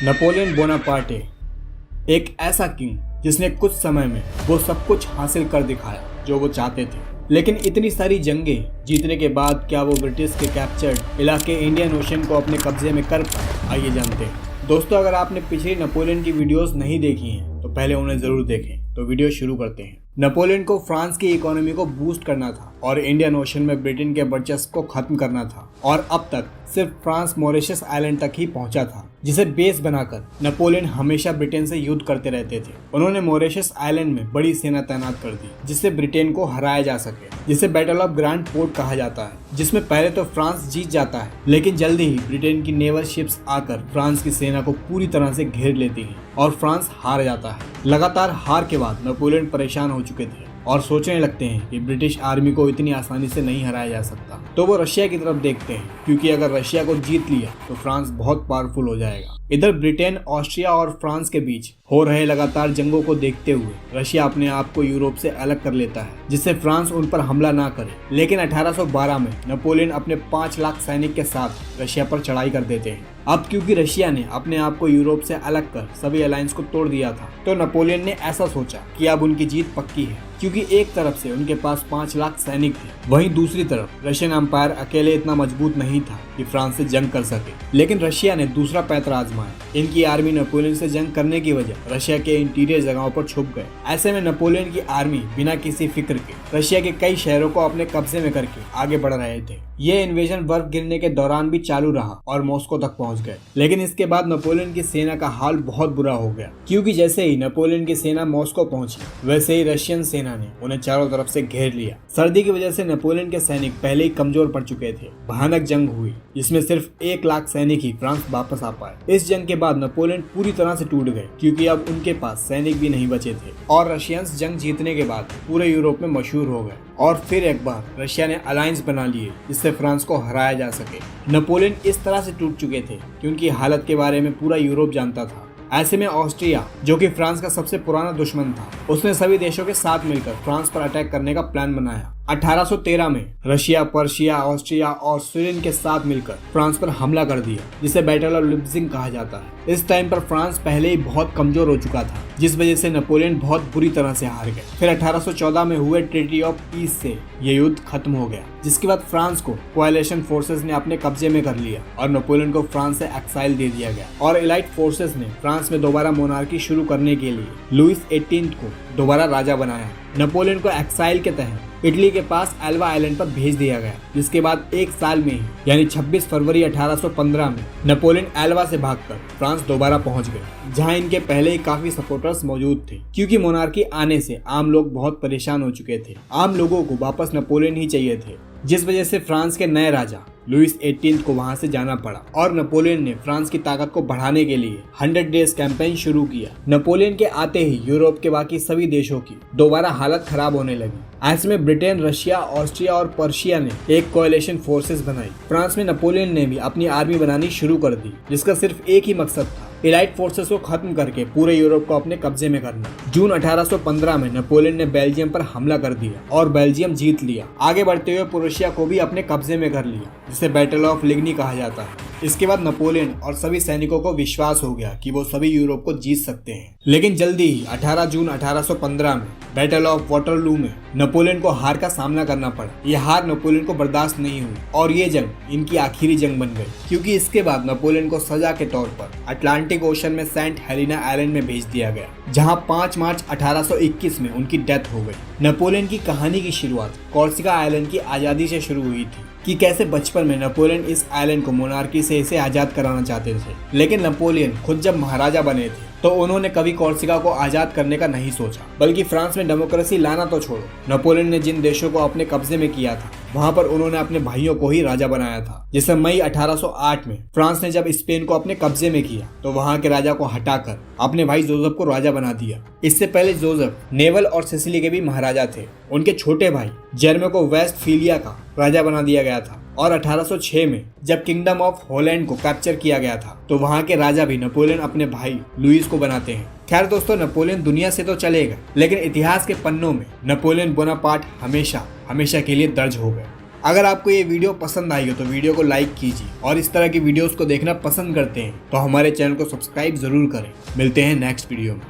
Napoleon Bonaparte एक ऐसा king जिसने कुछ समय में वो सब कुछ हासिल कर दिखाया जो वो चाहते थे। लेकिन इतनी सारी जंगें जीतने के बाद क्या वो ब्रिटिश के कैप्चर्ड इलाके इंडियन ओशन को अपने कब्जे में कर पाए? आइए जानते हैं। दोस्तों, अगर आपने पिछली नेपोलियन की वीडियोस नहीं देखी हैं तो पहले उन्हें जरूर देखें। तो वीडियो शुरू करते हैं। नेपोलियन को फ्रांस की इकोनॉमी को बूस्ट करना था और इंडियन ओशन में ब्रिटेन के वर्चस्व को खत्म करना था, और अब तक सिर्फ फ्रांस मॉरिशस आइलैंड तक ही पहुंचा था, जिसे बेस बनाकर नेपोलियन हमेशा ब्रिटेन से युद्ध करते रहते थे। उन्होंने मॉरिशस आइलैंड में बड़ी सेना तैनात कर दी जिससे ब्रिटेन को हराया जा सके, जिसे बैटल ऑफ ग्रैंड पोर्ट कहा जाता है, जिसमें पहले तो फ्रांस जीत जाता है, लेकिन जल्दी ही ब्रिटेन की नेवल शिप्स आकर फ्रांस की सेना को पूरी तरह से घेर लेती है और फ्रांस हार जाता है। लगातार हार के बाद नेपोलियन परेशान हो चुके थे और सोचने लगते हैं कि ब्रिटिश आर्मी को इतनी आसानी से नहीं हराया जा सकता। तो वो रशिया की तरफ देखते हैं, क्योंकि अगर रशिया को जीत लिया तो फ्रांस बहुत पावरफुल हो जाएगा। इधर ब्रिटेन, ऑस्ट्रिया और फ्रांस के बीच हो रहे लगातार जंगों को देखते हुए रशिया अपने आप को यूरोप से अलग कर लेता है, जिससे फ्रांस उन पर हमला ना करे। लेकिन 1812 में नेपोलियन अपने 5 लाख सैनिक के साथ रशिया पर चढ़ाई कर देते हैं। अब क्योंकि रशिया ने अपने आप को यूरोप से अलग कर सभी अलायंस को तोड़ दिया था, तो नेपोलियन ने ऐसा सोचा कि अब उनकी जीत पक्की है, क्योंकि एक तरफ से उनके पास 5 लाख सैनिक थे, वहीं दूसरी तरफ रशियन एम्पायर अकेले इतना मजबूत नहीं था कि फ्रांस से जंग कर सके। लेकिन रशिया ने दूसरा पैंतरा आजमाया। इनकी आर्मी नेपोलियन से जंग करने की वजह रशिया के इंटीरियर जगहों पर छुप गए। ऐसे में नेपोलियन की आर्मी बिना किसी फिक्र के रशिया के कई शहरों को अपने कब्जे में करके आगे बढ़ रहे थे। ये इन्वेजन बर्फ गिरने के दौरान भी चालू रहा और मॉस्को तक पहुंच गए। लेकिन इसके बाद नेपोलियन की सेना का हाल बहुत बुरा हो गया, क्योंकि जैसे ही नेपोलियन की सेना मॉस्को पहुंची वैसे ही रशियन सेना ने उन्हें चारों तरफ से घेर लिया। सर्दी की वजह से नेपोलियन के सैनिक पहले ही कमजोर पड़ चुके थे। भयानक जंग हुई जिसमें सिर्फ 1 लाख सैनिक ही फ्रांस वापस आ पाए। इस जंग के बाद नेपोलियन पूरी तरह से टूट गए, क्योंकि अब उनके पास सैनिक भी नहीं बचे थे, और रशियंस जंग जीतने के बाद पूरे यूरोप में मशहूर हो गए। और फिर एक बार रशिया ने अलायंस बना लिए जिससे फ्रांस को हराया जा सके। नेपोलियन इस तरह से टूट चुके थे कि उनकी हालत के बारे में पूरा यूरोप जानता था। ऐसे में ऑस्ट्रिया, जो कि फ्रांस का सबसे पुराना दुश्मन था, उसने सभी देशों के साथ मिलकर फ्रांस पर अटैक करने का प्लान बनाया। 1813 में रशिया, पर्शिया, ऑस्ट्रिया और स्वीडन के साथ मिलकर फ्रांस पर हमला कर दिया, जिसे बैटल ऑफ लिप्जिंग कहा जाता है। इस टाइम पर फ्रांस पहले ही बहुत कमजोर हो चुका था, जिस वजह से नेपोलियन बहुत बुरी तरह से हार गए। फिर 1814 में हुए ट्रीटी ऑफ पीस से ये युद्ध खत्म हो गया, जिसके बाद फ्रांस को कोएलिशन फोर्सेस ने अपने कब्जे में कर लिया और नेपोलियन को फ्रांस से एक्साइल दे दिया गया। और एलाइट फोर्सेस ने फ्रांस में दोबारा मोनार्की शुरू करने के लिए लुइस 18 को दोबारा राजा बनाया। नेपोलियन को एक्साइल के तहत इटली के पास एल्वा आइलैंड पर भेज दिया गया, जिसके बाद 1 साल में ही यानी 26 फरवरी 1815 में नेपोलियन एल्वा से भागकर फ्रांस दोबारा पहुंच गए, जहां इनके पहले ही काफी सपोर्टर्स मौजूद थे। क्योंकि मोनार्की आने से आम लोग बहुत परेशान हो चुके थे। आम लोगों को वापस नेपोलियन ही चाहिए थे, जिस वजह से फ्रांस के नए राजा लुइस 18 को वहां से जाना पड़ा, और नेपोलियन ने फ्रांस की ताकत को बढ़ाने के लिए 100 डेज कैंपेन शुरू किया। नेपोलियन के आते ही यूरोप के बाकी सभी देशों की दोबारा हालत खराब होने लगी। ऐसे में ब्रिटेन, रशिया, ऑस्ट्रिया और पर्शिया ने एक कोएलिशन फोर्सेस बनाई। फ्रांस में नेपोलियन ने भी अपनी आर्मी बनानी शुरू कर दी, जिसका सिर्फ एक ही मकसद था, एलाइट फोर्सेस को खत्म करके पूरे यूरोप को अपने कब्जे में करना। जून 1815 में नेपोलियन ने बेल्जियम पर हमला कर दिया और बेल्जियम जीत लिया। आगे बढ़ते हुए प्रोशिया को भी अपने कब्जे में कर लिया, जिसे बैटल ऑफ लिग्नी कहा जाता है। इसके बाद नेपोलियन और सभी सैनिकों को विश्वास हो गया कि वो सभी यूरोप को जीत सकते हैं। लेकिन जल्दी ही 18 जून 1815 में बैटल ऑफ वाटरलू में नेपोलियन को हार का सामना करना पड़ा। यह हार नेपोलियन को बर्दाश्त नहीं हुई और ये जंग इनकी आखिरी जंग बन गई, क्योंकि इसके बाद नेपोलियन को सजा के तौर पर अटलांटिक ओशन में सेंट हेलेना आइलैंड में भेज दिया गया, जहां 5 मार्च 1821 में उनकी डेथ हो गई। नेपोलियन की कहानी की शुरुआत कॉर्सिका आइलैंड की आज़ादी से शुरू हुई थी, कि कैसे बचपन में नेपोलियन इस आइलैंड को मोनार्की से इसे आज़ाद कराना चाहते थे। लेकिन नेपोलियन खुद जब महाराजा बने थे तो उन्होंने कभी कॉर्सिका को आज़ाद करने का नहीं सोचा, बल्कि फ्रांस में डेमोक्रेसी लाना तो छोड़ो, नेपोलियन ने जिन देशों को अपने कब्जे में किया था वहां पर उन्होंने अपने भाइयों को ही राजा बनाया था। जैसे मई 1808 में फ्रांस ने जब स्पेन को अपने कब्जे में किया तो वहां के राजा को हटाकर अपने भाई जोसेफ को राजा बना दिया। इससे पहले जोसेफ नेवल और सिसिली के भी महाराजा थे। उनके छोटे भाई जर्मे को वेस्टफीलिया का राजा बना दिया गया था। और 1806 में जब किंगडम ऑफ हॉलैंड को कैप्चर किया गया था तो वहां के राजा भी नेपोलियन अपने भाई लुइस को बनाते हैं। खैर दोस्तों, नेपोलियन दुनिया से तो चलेगा, लेकिन इतिहास के पन्नों में नेपोलियन बोनापार्ट हमेशा के लिए दर्ज हो गए। अगर आपको ये वीडियो पसंद आई हो तो वीडियो को लाइक कीजिए और इस तरह की वीडियोस को देखना पसंद करते हैं तो हमारे चैनल को सब्सक्राइब जरूर करें। मिलते हैं नेक्स्ट वीडियो में।